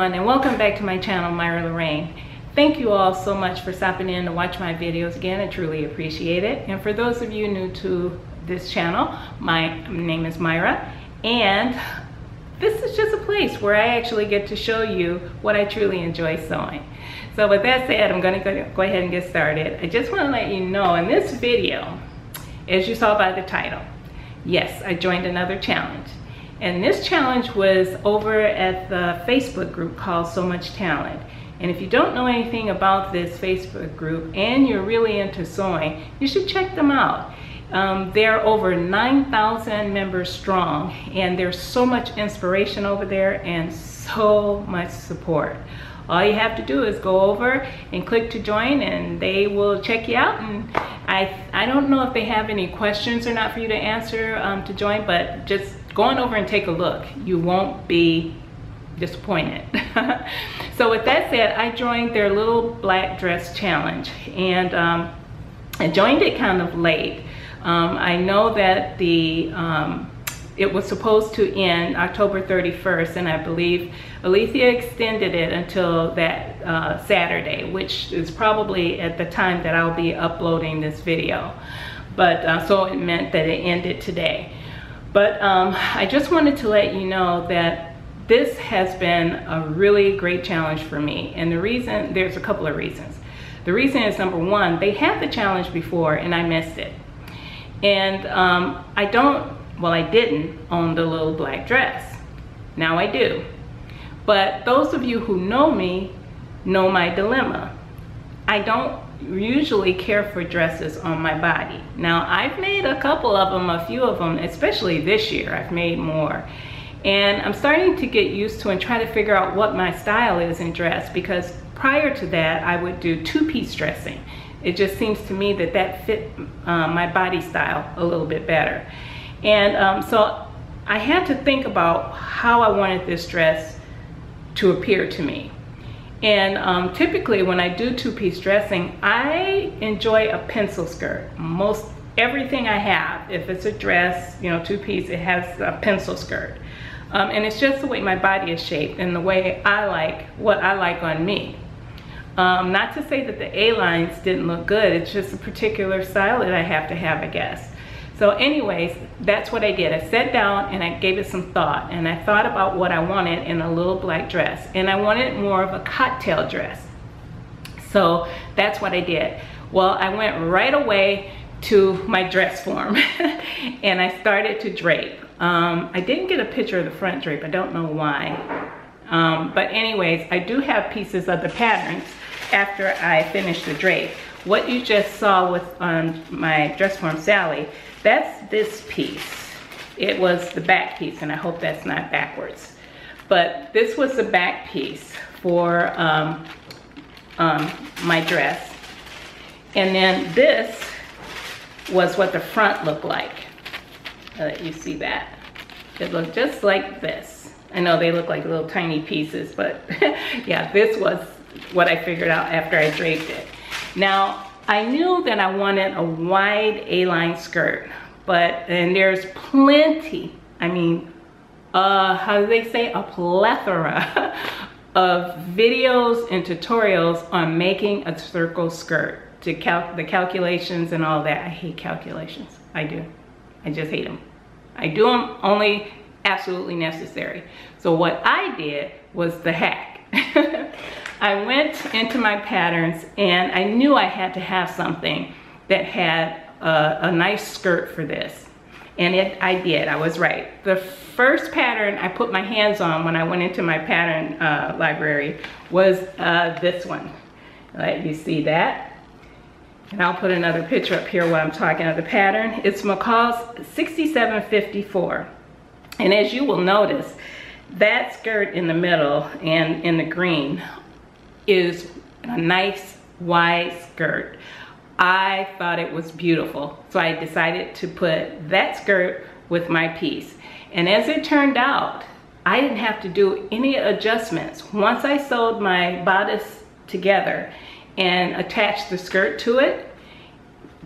everyone, and welcome back to my channel, Myra Lorraine. Thank you all so much for stopping in to watch my videos again. I truly appreciate it. And for those of you new to this channel, my name is Myra, and this is just a place where I actually get to show you what I truly enjoy sewing. So with that said, I'm going to go ahead and get started. I just want to let you know in this video, as you saw by the title, yes, I joined another challenge. And this challenge was over at the Facebook group called So Much Talent. And if you don't know anything about this Facebook group and you're really into sewing, you should check them out. They're over 9,000 members strong, and there's so much inspiration over there and so much support. All you have to do is go over and click to join, and they will check you out. And I don't know if they have any questions or not for you to answer to join, but just go on over and take a look. You won't be disappointed. So with that said, I joined their little black dress challenge, and I joined it kind of late. I know that it was supposed to end October 31st, and I believe Alethea extended it until that Saturday, which is probably at the time that I'll be uploading this video. But so it meant that it ended today. But I just wanted to let you know that this has been a really great challenge for me. And the reason, there's a couple of reasons. The reason is, number one, they had the challenge before and I missed it. And I didn't own the little black dress. Now I do. But those of you who know me know my dilemma. I don't usually care for dresses on my body. Now I've made a couple of them, a few of them, especially this year. I've made more. And I'm starting to get used to and try to figure out what my style is in dress, because prior to that I would do two-piece dressing. It just seems to me that that fit my body style a little bit better. And so I had to think about how I wanted this dress to appear to me. And typically when I do two-piece dressing, I enjoy a pencil skirt. Most everything I have, if it's a dress, you know, two-piece, it has a pencil skirt. And it's just the way my body is shaped and the way I like, what I like on me. Not to say that the A-lines didn't look good, it's just a particular style that I have to have, I guess. So anyways, that's what I did. I sat down and I gave it some thought, and I thought about what I wanted in a little black dress, and I wanted more of a cocktail dress. So that's what I did. Well, I went right away to my dress form and I started to drape. I didn't get a picture of the front drape, I don't know why. But anyways, I do have pieces of the patterns after I finished the drape. What you just saw with my dress form Sally, that's this piece. It was the back piece, and I hope that's not backwards. But this was the back piece for my dress. And then this was what the front looked like. You see that? It looked just like this. I know they look like little tiny pieces, but yeah, this was what I figured out after I draped it. Now, I knew that I wanted a wide A-line skirt, and there's plenty, I mean, how do they say, a plethora of videos and tutorials on making a circle skirt, to the calculations and all that. I hate calculations, I do. I just hate them. I do them only absolutely necessary. So what I did was the hack. I went into my patterns and I knew I had to have something that had a nice skirt for this. And I did, I was right. The first pattern I put my hands on when I went into my pattern library was this one. You see that? And I'll put another picture up here while I'm talking of the pattern. It's McCall's 6754. And as you will notice, that skirt in the middle and in the green is a nice wide skirt. I thought it was beautiful. So I decided to put that skirt with my piece. And as it turned out, I didn't have to do any adjustments. Once I sewed my bodice together and attached the skirt to it,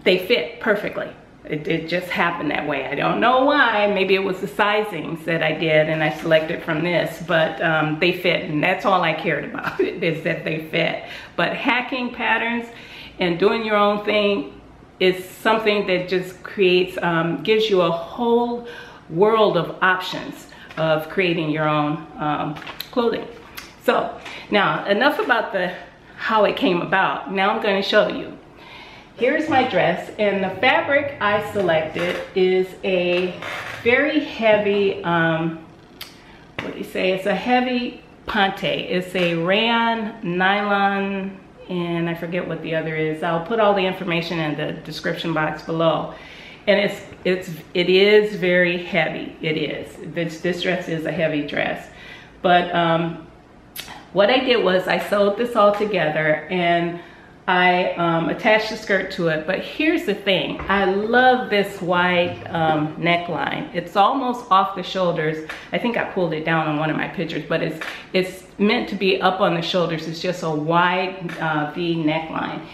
they fit perfectly. It just happened that way. I don't know why. Maybe it was the sizings that I did and I selected from this, but they fit, and that's all I cared about, is that they fit. But hacking patterns and doing your own thing is something that just creates, gives you a whole world of options of creating your own clothing. So now, enough about how it came about. Now I'm going to show you. Here's my dress, and the fabric I selected is a very heavy, what do you say? It's a heavy ponte. It's a rayon, nylon, and I forget what the other is. I'll put all the information in the description box below. And it is very heavy. It is. This dress is a heavy dress. But what I did was I sewed this all together, and I attached the skirt to it. But here's the thing. I love this wide neckline. It's almost off the shoulders. I think I pulled it down on one of my pictures, but it's meant to be up on the shoulders. It's just a wide V neckline.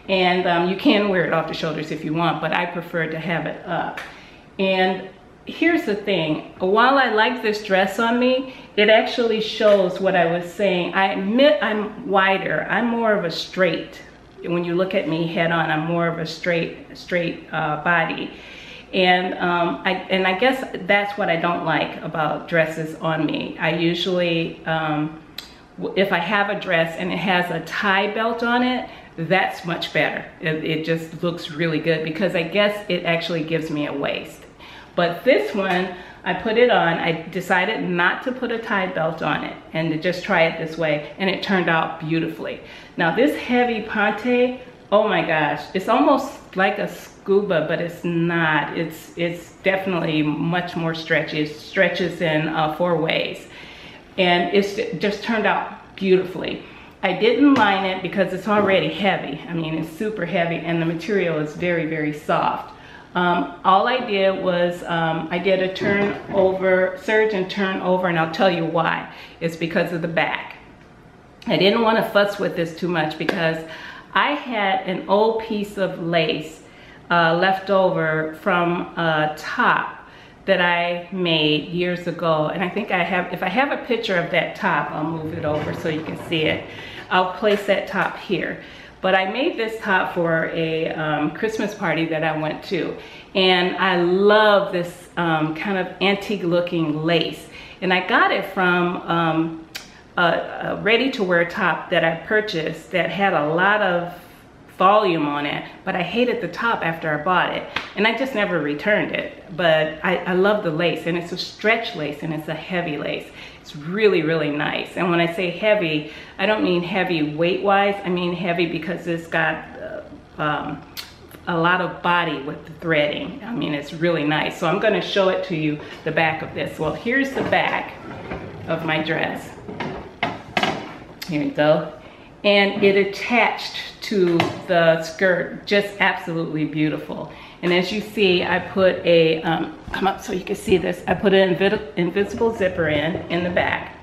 And you can wear it off the shoulders if you want, but I prefer to have it up. And here's the thing. While I like this dress on me, it actually shows what I was saying. I admit I'm wider. I'm more of a straight. When you look at me head on, I'm more of a straight body. And I guess that's what I don't like about dresses on me. I usually, if I have a dress and it has a tie belt on it, that's much better. It just looks really good, because I guess it actually gives me a waist. But this one, I put it on. I decided not to put a tie belt on it and to just try it this way, and it turned out beautifully. Now this heavy ponte, oh my gosh, it's almost like a scuba, but it's not. It's definitely much more stretchy. It stretches in 4 ways, and it just turned out beautifully. I didn't line it because it's already heavy. I mean, it's super heavy, and the material is very, very soft. All I did was I did a serge and turn over, and I'll tell you why. It's because of the back. I didn't want to fuss with this too much because I had an old piece of lace left over from a top that I made years ago, and I think if I have a picture of that top, I'll move it over so you can see it. I'll place that top here. But I made this top for a Christmas party that I went to, and I love this kind of antique looking lace. And I got it from a ready-to-wear top that I purchased that had a lot of volume on it, but I hated the top after I bought it, and I just never returned it. But I love the lace, and it's a stretch lace, and it's a heavy lace. It's really, really nice. And when I say heavy, I don't mean heavy weight-wise. I mean heavy because it's got a lot of body with the threading. I mean, it's really nice. So I'm going to show it to you, the back of this. Well, here's the back of my dress. Here you go. And it attached to the skirt, just absolutely beautiful. And as you see, I put a, come up so you can see this, I put an invisible zipper in the back,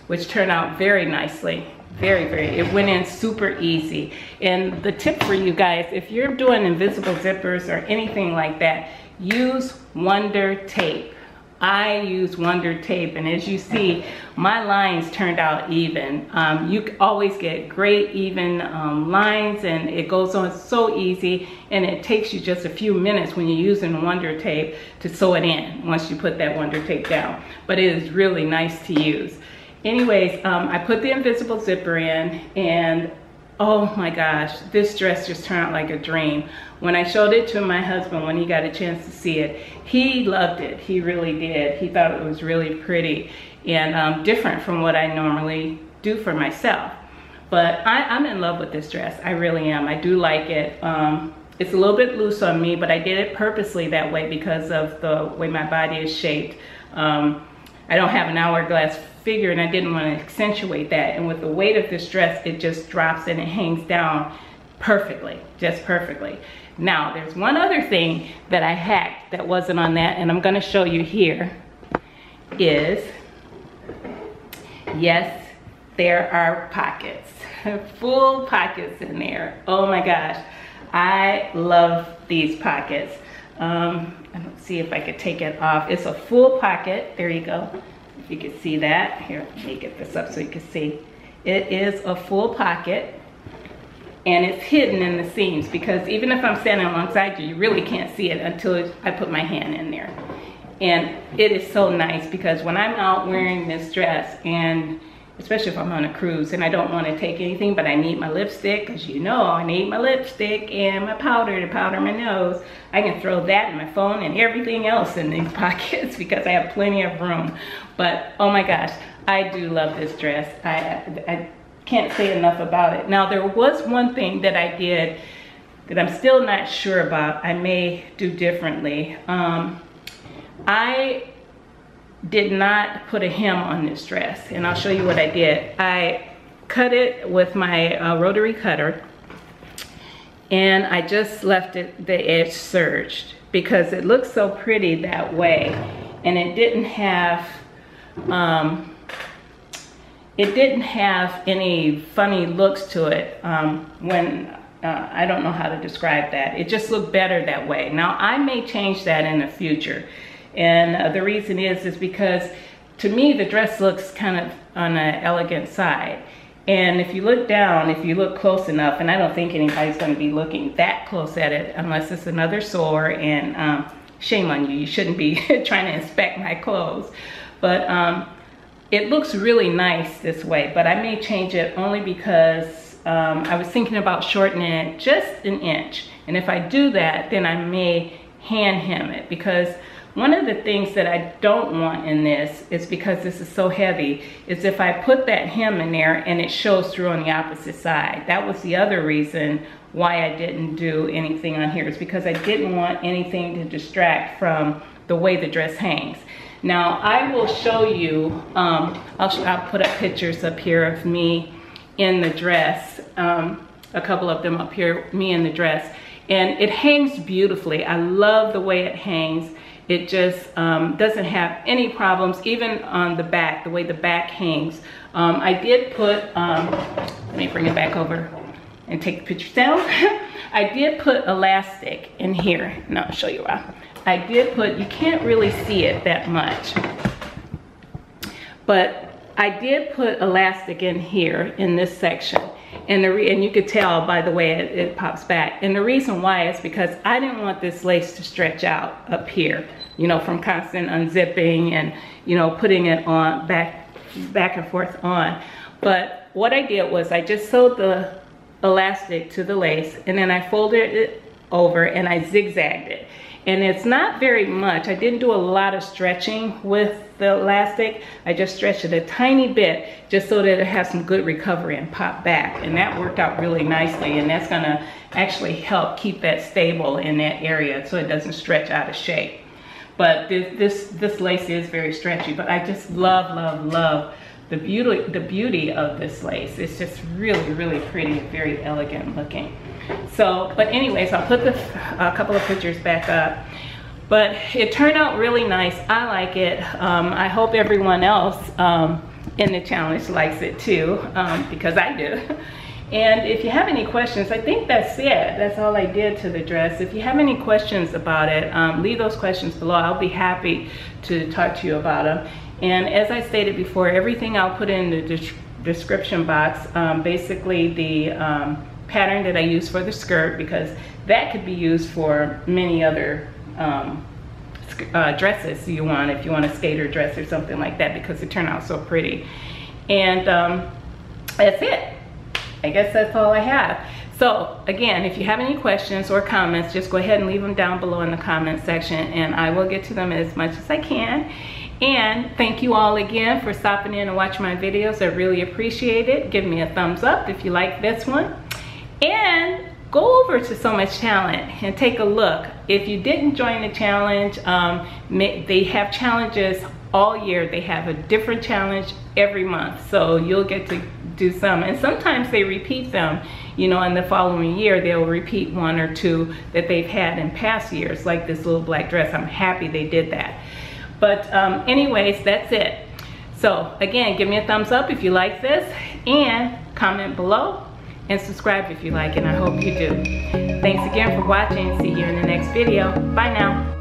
which turned out very nicely. It went in super easy. And the tip for you guys, if you're doing invisible zippers or anything like that, use Wonder Tape. I use Wonder Tape, and as you see, my lines turned out even. You always get great even lines, and it goes on so easy, and it takes you just a few minutes when you're using Wonder Tape to sew it in once you put that Wonder Tape down. But it is really nice to use. Anyways, I put the invisible zipper in, and oh my gosh, this dress just turned out like a dream. When I showed it to my husband, when he got a chance to see it, he loved it. He really did. He thought it was really pretty and different from what I normally do for myself. But I'm in love with this dress. I really am. I do like it. It's a little bit loose on me, but I did it purposely that way because of the way my body is shaped. I don't have an hourglass figure, and I didn't want to accentuate that. And with the weight of this dress, it just drops and it hangs down perfectly, just perfectly. Now, there's one other thing that I hacked that wasn't on that, and I'm going to show you here, is, yes, there are pockets, full pockets in there. Oh my gosh, I love these pockets. I don't see if I could take it off. It's a full pocket. There you go. If you can see that. Here, let me get this up so you can see. It is a full pocket, and it's hidden in the seams, because even if I'm standing alongside you, you really can't see it until I put my hand in there. And it is so nice, because when I'm out wearing this dress, and especially if I'm on a cruise and I don't want to take anything, but I need my lipstick, because you know I need my lipstick and my powder to powder my nose, I can throw that and my phone and everything else in these pockets because I have plenty of room. But oh my gosh, I do love this dress. I can't say enough about it. Now, there was one thing that I did that I'm still not sure about. I may do differently. I did not put a hem on this dress, and I'll show you what I did. I cut it with my rotary cutter, and I just left it the edge serged because it looks so pretty that way, and it didn't have any funny looks to it when I don't know how to describe that. It just looked better that way. Now, I may change that in the future. And the reason is because to me the dress looks kind of on an elegant side. And if you look down, if you look close enough, and I don't think anybody's going to be looking that close at it unless it's another sore, and shame on you, you shouldn't be trying to inspect my clothes. But it looks really nice this way, but I may change it only because I was thinking about shortening it just an inch. And if I do that, then I may hand hem it, because one of the things that I don't want in this is, because this is so heavy, is if I put that hem in there and it shows through on the opposite side. That was the other reason why I didn't do anything on here, is because I didn't want anything to distract from the way the dress hangs. Now, I will show you, I'll put up pictures up here of me in the dress, a couple of them up here, me in the dress, and it hangs beautifully. I love the way it hangs. It just doesn't have any problems, even on the back, the way the back hangs. I did put, let me bring it back over and take the picture down. I did put elastic in here, and I'll show you why. I did put, you can't really see it that much, but I did put elastic in here in this section. And you could tell by the way it pops back. And the reason why is because I didn't want this lace to stretch out up here, you know, from constant unzipping and, you know, putting it on back and forth on. But what I did was I just sewed the elastic to the lace, and then I folded it over and I zigzagged it. And it's not very much. I didn't do a lot of stretching with the elastic. I just stretched it a tiny bit just so that it has some good recovery and pop back. And that worked out really nicely. And that's gonna actually help keep that stable in that area so it doesn't stretch out of shape. But this lace is very stretchy, but I just love, love, love the beauty of this lace. It's just really, really pretty, very elegant looking. So, but anyways, I'll put a couple of pictures back up. But it turned out really nice. I like it. I hope everyone else in the challenge likes it too, because I do. And if you have any questions, I think that's it. That's all I did to the dress. If you have any questions about it, leave those questions below. I'll be happy to talk to you about them. And as I stated before, everything I'll put in the description box, basically the pattern that I use for the skirt, because that could be used for many other dresses you want, if you want a skater dress or something like that, because it turned out so pretty. And that's it. I guess that's all I have. So again, if you have any questions or comments, just go ahead and leave them down below in the comment section, and I will get to them as much as I can. And thank you all again for stopping in and watching my videos. I really appreciate it. Give me a thumbs up if you like this one. And go over to So Much Talent and take a look. If you didn't join the challenge, they have challenges all year. They have a different challenge every month. So you'll get to do some. And sometimes they repeat them. You know, in the following year, they'll repeat one or two that they've had in past years, like this little black dress. I'm happy they did that. But anyways, that's it. So again, give me a thumbs up if you like this, and comment below, and subscribe if you like, and I hope you do. Thanks again for watching. See you in the next video. Bye now.